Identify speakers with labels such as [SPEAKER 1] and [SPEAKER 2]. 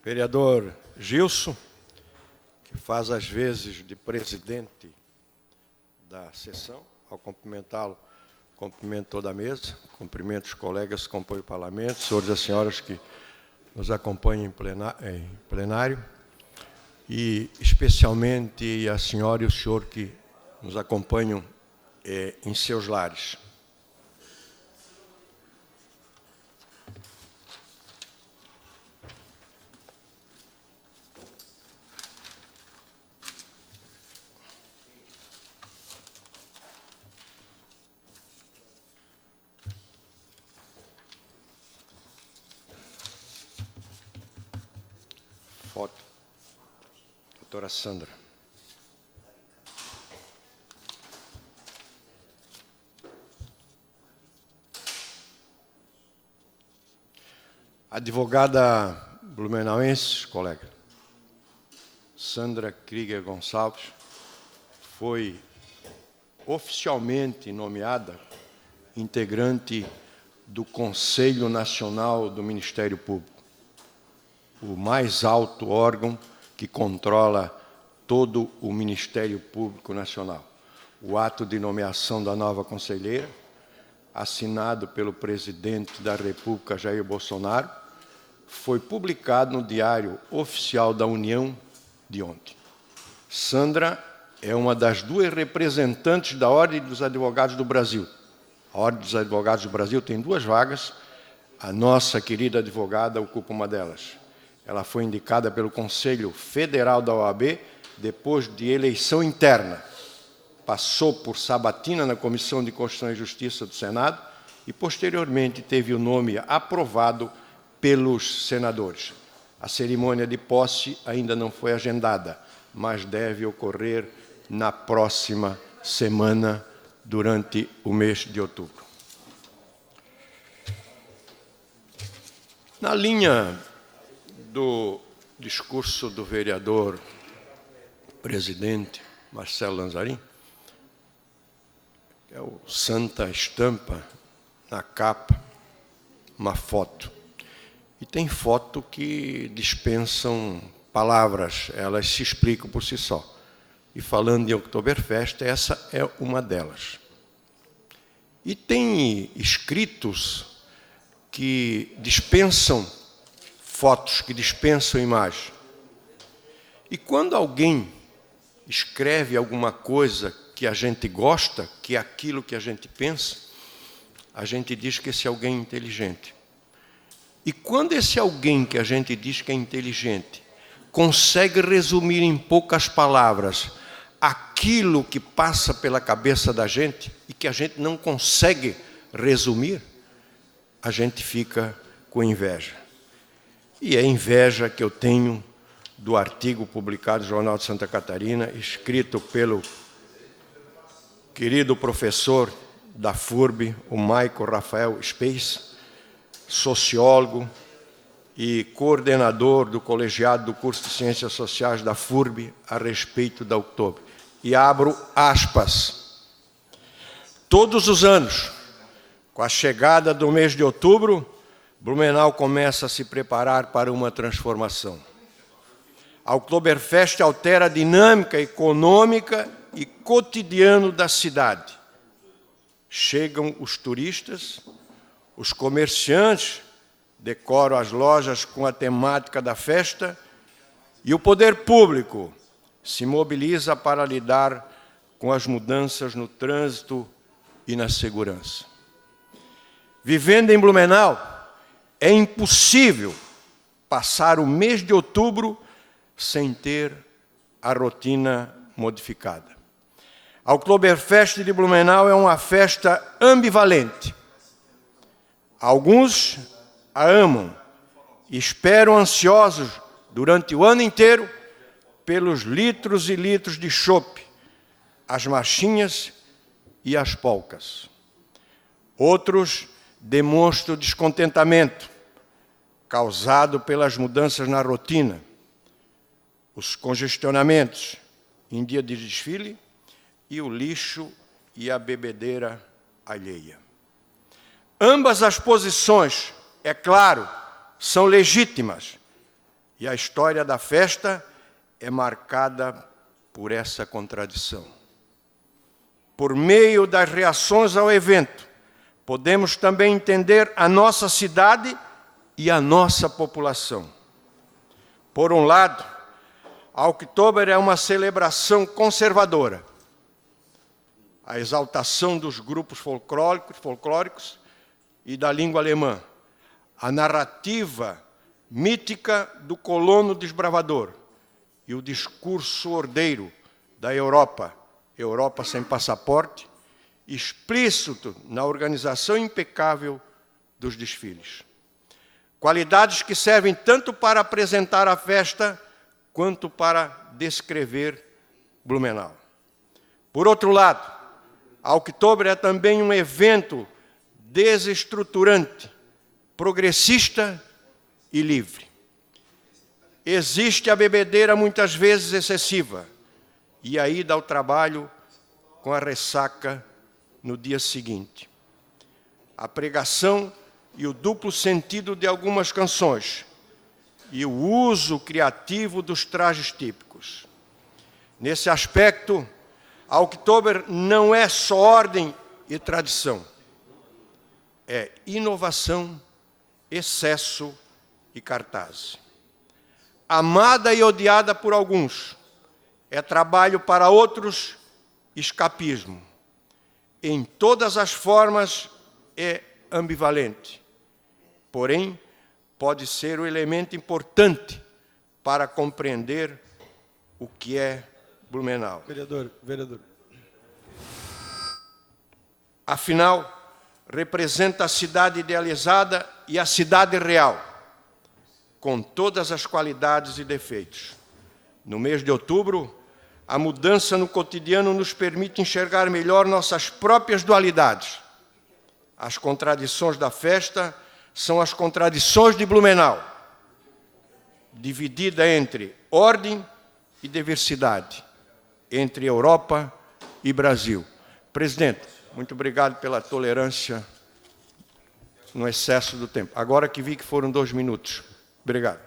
[SPEAKER 1] Vereador Gilson, que faz às vezes de presidente da sessão. Ao cumprimentá-lo, cumprimento toda a mesa, cumprimento os colegas que compõem o parlamento, senhores e senhoras que nos acompanham em plenário, e especialmente a senhora e o senhor que nos acompanham em seus lares. Foto. Doutora Sandra. Advogada blumenauense, colega, Sandra Krieger Gonçalves, foi oficialmente nomeada integrante do Conselho Nacional do Ministério Público, o mais alto órgão que controla todo o Ministério Público Nacional. O ato de nomeação da nova conselheira, assinado pelo presidente da República, Jair Bolsonaro, foi publicado no Diário Oficial da União de ontem. Sandra é uma das duas representantes da Ordem dos Advogados do Brasil. A Ordem dos Advogados do Brasil tem 2 vagas, a nossa querida advogada ocupa uma delas. Ela foi indicada pelo Conselho Federal da OAB depois de eleição interna. Passou por sabatina na Comissão de Constituição e Justiça do Senado e, posteriormente, teve o nome aprovado pelos senadores. A cerimônia de posse ainda não foi agendada, mas deve ocorrer na próxima semana, durante o mês de outubro. Na linha do discurso do vereador presidente Marcelo Lanzarin, é o Santa Estampa na capa, uma foto. E tem foto que dispensam palavras, elas se explicam por si só. E falando em Oktoberfest, essa é uma delas. E tem escritos que dispensam fotos, que dispensam imagens. E quando alguém escreve alguma coisa que a gente gosta, que é aquilo que a gente pensa, a gente diz que esse alguém é inteligente. E quando esse alguém que a gente diz que é inteligente consegue resumir em poucas palavras aquilo que passa pela cabeça da gente e que a gente não consegue resumir, a gente fica com inveja. E é inveja que eu tenho do artigo publicado no Jornal de Santa Catarina, escrito pelo querido professor da FURB, o Michael Rafael Space, sociólogo e coordenador do colegiado do curso de Ciências Sociais da FURB a respeito da Oktober. E abro aspas. Todos os anos, com a chegada do mês de outubro, Blumenau começa a se preparar para uma transformação. A Oktoberfest altera a dinâmica econômica e cotidiano da cidade. Chegam os turistas, os comerciantes decoram as lojas com a temática da festa e o poder público se mobiliza para lidar com as mudanças no trânsito e na segurança. Vivendo em Blumenau, é impossível passar o mês de outubro sem ter a rotina modificada. A Oktoberfest de Blumenau é uma festa ambivalente. Alguns a amam e esperam ansiosos durante o ano inteiro pelos litros e litros de chopp, as marchinhas e as polcas. Outros demonstram descontentamento causado pelas mudanças na rotina, os congestionamentos em dia de desfile e o lixo e a bebedeira alheia. Ambas as posições, é claro, são legítimas E a história da festa é marcada por essa contradição. Por meio das reações ao evento, podemos também entender a nossa cidade e a nossa população. Por um lado, a Oktober é uma celebração conservadora, a exaltação dos grupos folclóricos e da língua alemã, a narrativa mítica do colono desbravador e o discurso ordeiro da Europa, Europa sem passaporte, explícito na organização impecável dos desfiles. Qualidades que servem tanto para apresentar a festa, quanto para descrever Blumenau. Por outro lado, a Oktober é também um evento desestruturante, progressista e livre. Existe a bebedeira muitas vezes excessiva e a ida ao trabalho com a ressaca no dia seguinte. A pregação e o duplo sentido de algumas canções e o uso criativo dos trajes típicos. Nesse aspecto, a Oktober não é só ordem e tradição, é inovação, excesso e cartaz. Amada e odiada por alguns, é trabalho para outros, escapismo. Em todas as formas é ambivalente, porém, pode ser um elemento importante para compreender o que é Blumenau.
[SPEAKER 2] Vereador.
[SPEAKER 1] Afinal, representa a cidade idealizada e a cidade real, com todas as qualidades e defeitos. No mês de outubro, a mudança no cotidiano nos permite enxergar melhor nossas próprias dualidades. As contradições da festa são as contradições de Blumenau, dividida entre ordem e diversidade, entre Europa e Brasil. Presidente, muito obrigado pela tolerância no excesso do tempo. Agora que vi que foram 2 minutos. Obrigado.